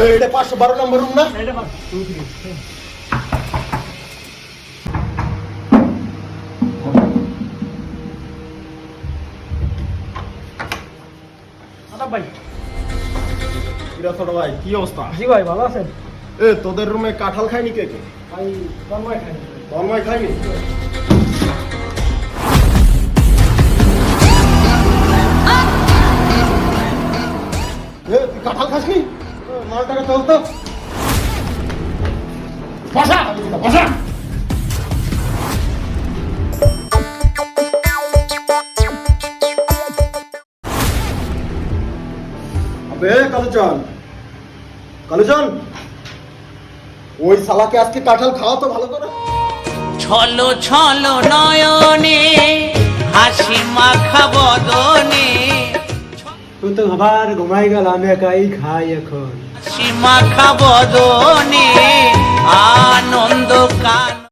এটা 512 নম্বর রুম না? এটা বাস আদা ভাই। কিরা ছোট ভাই, কি অবস্থা? জি ভাই, ভালো আছেন? তোদের রুমে কাঁঠাল খায়নি কে? ভাই তন্ময় খাই। তন্ময় খায়নি? তুই কাঁঠাল খাসনি? মালটাকে চল তো। বসা বসা। আবে কালুচন, ওই শালাকে আজকে কাঁঠাল খাওয়া তো ভালো করে। ছলো ছলো নয়নে হাসি মাখা বদনে তুই তো আবার ঘুমাই গেল, আমি একাই খাই এখন। হাসি মাখা বদনে